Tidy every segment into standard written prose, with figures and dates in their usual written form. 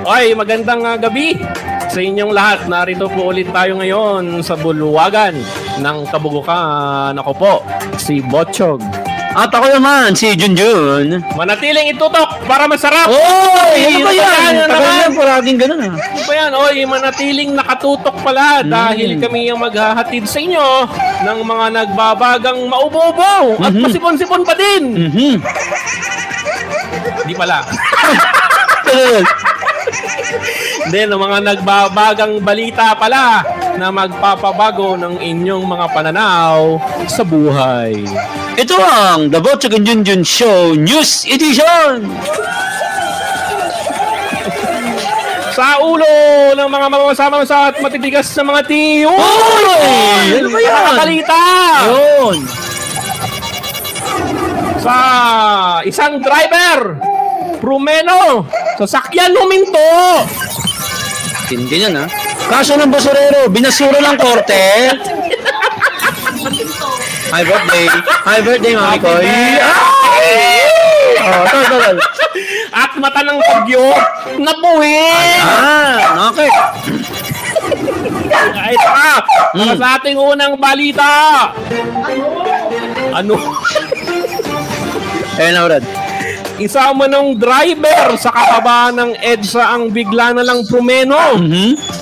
Ay, magandang gabi sa inyong lahat. Narito po ulit tayo ngayon sa bulwagan ng kabugukan. Ako po, si Botchog. At ako naman, si Junjun. Manatiling itutok para masarap. Oy! Ano ba yan? Tagal yan, paraging ganun ah. Ano ba yan? Oy, manatiling nakatutok pala dahil kami yung maghahatid sa inyo ng mga nagbabagang maubo-ubo at masipon-sipon pa din. Di pala. Then, mga nagbabagang balita pala na magpapabago ng inyong mga pananaw sa buhay. Ito ang The Botchog and Junjun Show News Edition! Sa ulo ng mga mamamasamang sa at matitigas na mga tiyo. Oy! Ano ba yan? Nakakalita! Yun! Sa isang driver, Prumeno, sasakyan huminto. Hindi yan ha. Kaso ng basurero, binasura ng korte. Happy birthday. Happy birthday, mami ko. Tol. At mata ng bagyo, napuhin. Okay. Ay, para sa ating unang balita. Ano? Ayun na, Brad. Isa manong driver sa kakaba ng EDSA ang bigla na lang prumeno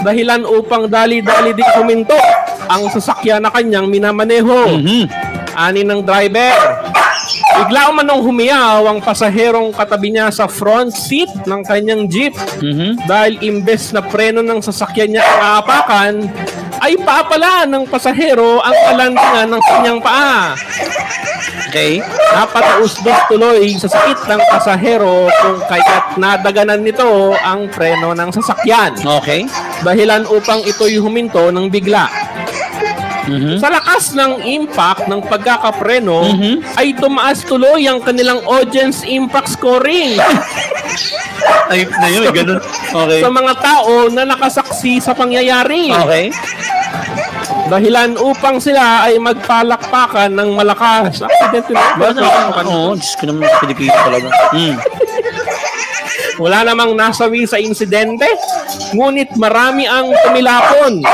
dahilan upang dali-dali din huminto ang sasakyan na kanyang minamaneho. Ani ng driver. Bigla manong humiyaw ang pasaherong katabi niya sa front seat ng kanyang jeep dahil imbes na preno ng sasakyan niya ang aapakan ay papala ng pasahero ang kalandingan ng kanyang paa. Okay. Napatausdos tuloy sa sakit ng pasahero kung kaya't nadaganan nito ang preno ng sasakyan. Okay. Dahilan upang ito'y huminto ng bigla. Sa lakas ng impact ng pagkakapreno ay tumaas tuloy ang kanilang audience impact scoring. Ay, na yun, ganun. Okay. Sa mga tao na nakasaksi sa pangyayari. Okay. Dahilan upang sila ay magpalakpakan ng malakas. Accident na. Oo, Diyos ko naman Pilipino talaga. Wala namang nasawi sa insidente, ngunit marami ang tumilapon.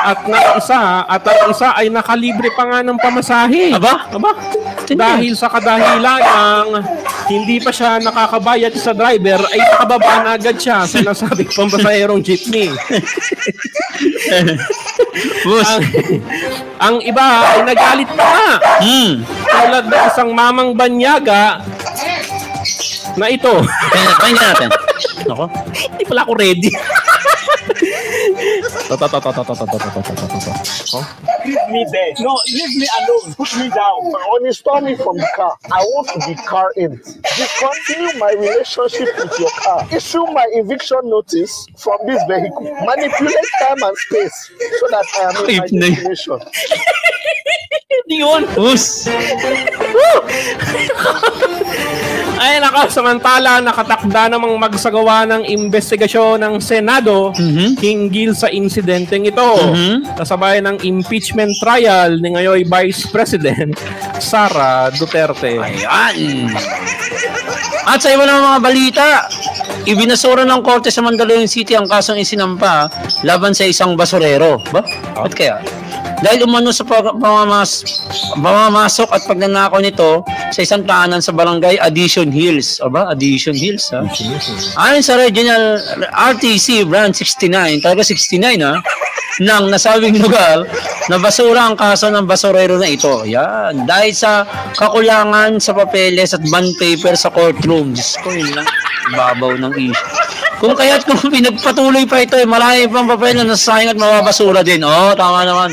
At ang isa ay nakalibre pa nga ng pamasahe. Aba? Dahil sa kadahilan ng hindi pa siya nakakabayad sa driver, ay nakababa na agad siya sa nasabing pampasaherong jeepney. ang iba ay nagalit pa nga. Tulad ng isang mamang banyaga na ito. Pakinggan natin. Ako? Hindi pala ako ready. Leave me there. No, leave me alone. Put me down. When you stole me from the car, I want the car in. Discontinue my relationship with your car. Issue my eviction notice from this vehicle. Manipulate time and space so that I am in my destination. Yun. Ay naka, samantala nakatakda namang magsagawa ng investigasyon ng Senado hinggil sa insidenteng ito. Kasabay ng impeachment trial ni ngayon Vice President Sara Duterte. Ayan. At sa iba ng mga balita, ibinasura ng korte sa Mandaluyong City ang kasong isinampa laban sa isang basurero. Ba? Ba't kaya? Dahil umano sa pamamasok at pagnanakaw nito sa isang tahanan sa barangay Addition Hills. Aba, Addition Hills, ha? Ayon sa Regional RTC Branch 69, talaga 69, ha? Ng nasabing lugar, nabasura ang kaso ng basurero na ito. Yan. Dahil sa kakulangan sa papeles at bond paper sa courtroom. Diyos ko, yun lang. Babaw ng issue. Kung kaya't kung pinagpatuloy pa ito, marami pang papel na nasasayang at mababasura din. Tama naman,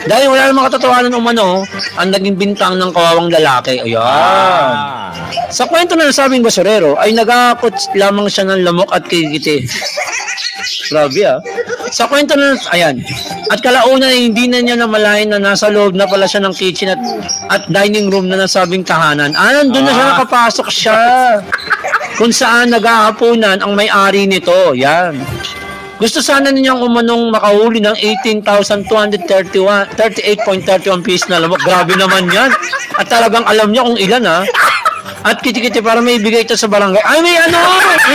Dahil wala namang katatawanan umano, ang naging bintang ng kawawang lalaki. Ayan. Sa kwento na nasabing basurero, ay nag-aakot lamang siya ng lamok at kikiti. Grabe, Sa kwento na, ayan. At kalaunan ay hindi na niya namalayan na nasa loob na pala siya ng kitchen at dining room na nasabing tahanan. Nandun na siya nakapasok siya. Kung saan naghahaponan ang may-ari nito. Yan. Gusto sana ninyang umanong makahuli ng 38.31 piece na lamok. Grabe naman yan. At talagang alam niya kung ilan ha. At kiti-kiti para may ibigay ito sa barangay. Ay, may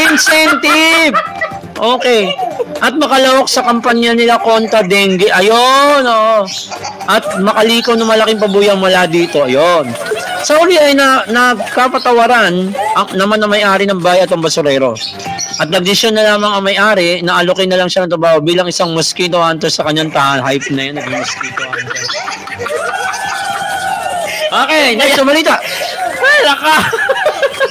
incentive! Okay. At makalawak sa kampanya nila kontra dengue. Ayun, oh. At makalikaw ng malaking pabuyang mula dito. Ayun. Sa uli ay nagkapatawaran naman na may-ari ng bayan at ang basurero. At nag-desisyon na lamang ang may-ari na alokin na lang siya ng trabaho bilang isang mosquito hunter sa kanyang tahan. Hype na yan, naging mosquito hunter. Okay, next na balita. Ay, naka!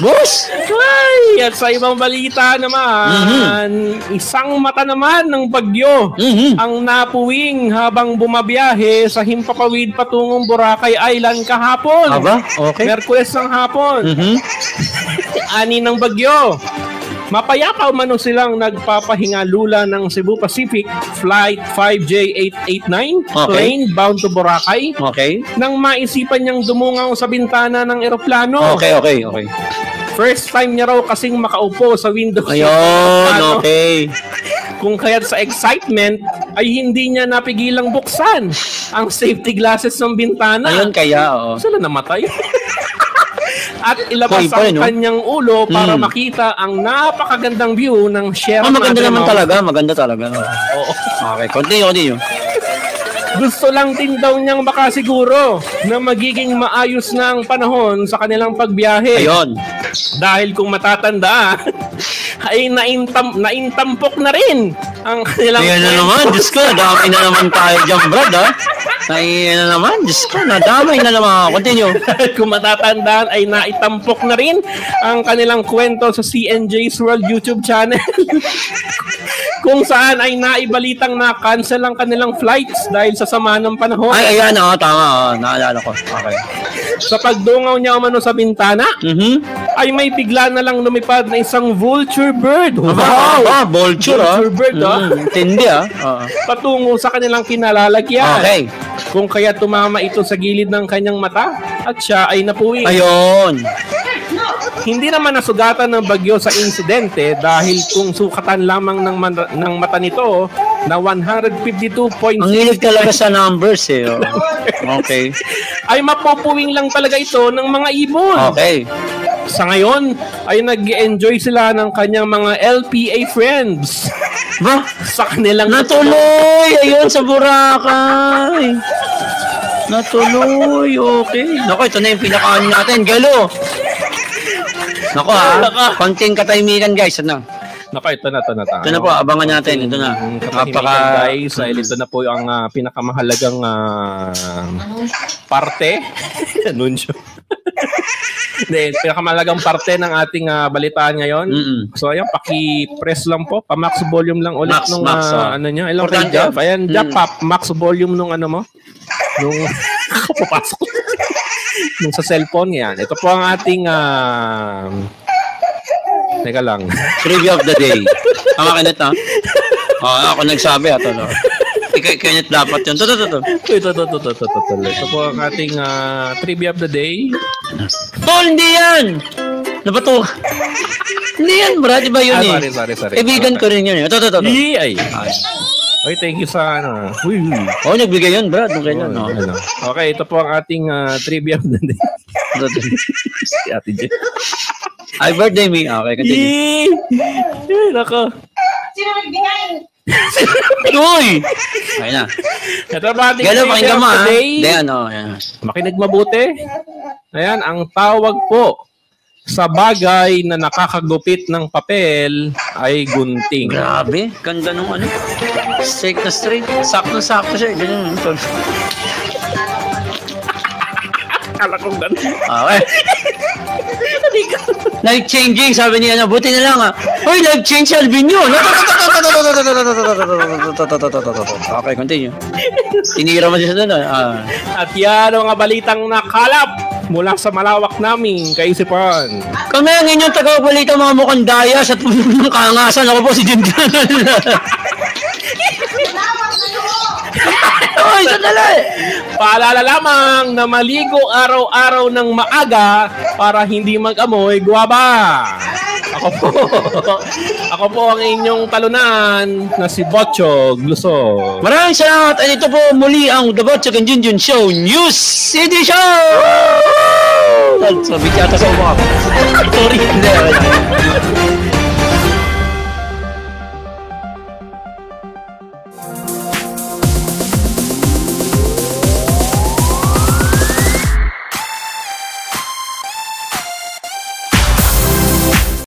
Boss! Ay, at sa ibang balita naman, isang mata naman ng bagyo ang napuwing habang bumabiyahe sa himpapawid patungong Boracay Island kahapon. Aba? Okay. Merkules ng hapon. Ani ng bagyo. Mapayapa umano silang nagpapahingalula ng Cebu Pacific Flight 5J889 plane bound to Boracay. Okay. Nang maisipan niyang dumungaw sa bintana ng eroplano. Okay. First time niya raw kasing makaupo sa window. Ayun, okay. Kung kaya't sa excitement ay hindi niya napigilang buksan ang safety glasses ng bintana. Ayun kaya, oo. Sila namatay. At ilabas Hoy, ang no? kanyang ulo para makita ang napakagandang view ng Sierra Maganda Madre naman Mountain. talaga, maganda talaga. Oo. Okay, continue. Gusto lang din daw niyang makasiguro na magiging maayos na ang panahon sa kanilang pagbiyahe. Ayun. Dahil kung matatanda, ay naintampok na rin ang kanilang Ayan na naman, Diyos ko, nadamay na naman tayo dyan, Brad, ha? Ayan na naman, Diyos ko, nadamay na naman. Continue. Kung matatandaan ay naitampok na rin ang kanilang kwento sa CNJ's World YouTube channel. Kung saan ay naibalitang na-cancel ang kanilang flights dahil sa sama ng panahon. Ay, ayan, tama, naalala ko. Okay. Sa pagdungaw niya umano sa bintana, ay may bigla na lang lumipad na isang vulture bird. Wow! Vulture, ha? Vulture bird, Tindi, ha? Patungo sa kanilang kinalalagyan. Okay. Kung kaya tumama ito sa gilid ng kanyang mata at siya ay napuwi. Ayun. Hindi naman nasugatan ng bagyo sa insidente dahil kung sukatan lamang ng mata nito na 152.6 Ang hilig talaga sa numbers, eh. Okay. ay mapupuwing lang talaga ito ng mga ibon. Okay. Sa ngayon ay nag-enjoy sila ng kanyang mga LPA friends. Ba? Sa kanilang Natuloy! Ayun, sa Boracay. Natuloy. Okay. Naku, ito na yung pinakaano natin. Galo. Naku, ha? Konting katahimikan, guys. Ano? Naka, ito na. Ito na po, abangan natin. Ito na. Guys, ito na po ang pinakamahalagang parte. Anunsyo. Hindi, pinakamahalagang parte ng ating balitaan ngayon. So, ayan, paki-press lang po. Pa-max volume lang ulit Max, nung max, ano nyo. Ilang Importante. kayo, Jeff? Ayan, Jeff, max volume nung ano mo. Nung papasok. Nung sa cellphone, yan. Ito po ang ating teka lang. Trivia of the day. Tama ka, Net, ha? Ako nagsabi, ha? Ito, no? Ikaw dapat yun. Ito po ang ating trivia of the day. Tol, hindi yan! Nabato. Hindi yan, Brad. Iba yun, eh. Sorry. Kaibigan ko rin yun, eh. Ito. Ay. Oy, thank you sa ano. Oh, nagbigay yun, Brad. Okay yan, no? Okay, ito po ang ating trivia of the day. Si Ate J. Ay, birthday me. Okay, continue. Nako. Sino nagbigay? Uy! Okay na. Ito ba ating Galo, trivia pakinggan of mo, the ha? day? Hindi, ano, yan. Makinig mabuti. Ayan, ang tawag po sa bagay na nakakagupit ng papel ay gunting. Grabe, ganda nung ano. Straight na straight. Sakto siya. Ganyan. Kala kong ganun. Okay. Life-changing, sabi niya na, buti na lang, ha. Hoy, life-change si Alvin yun. Okay, continue. Tinira mo siya doon, ha. At yan ang balitang nakalap mula sa malawak naming kaisipan. Kami ang inyong tagabalita, mga mukhang dayas at puno ng kaangasan. Ako po si Jim Canal. Hoy, sandali! Paalala lamang na maligo araw-araw ng maaga para hindi mag-amoy guwaba. Ako po ang inyong talunan na si Botchog Lusog. Maraming salamat. At ito po muli ang The Botchog and Junjun Show News Edition! Sabi yata sa umak. Sorry. Hindi.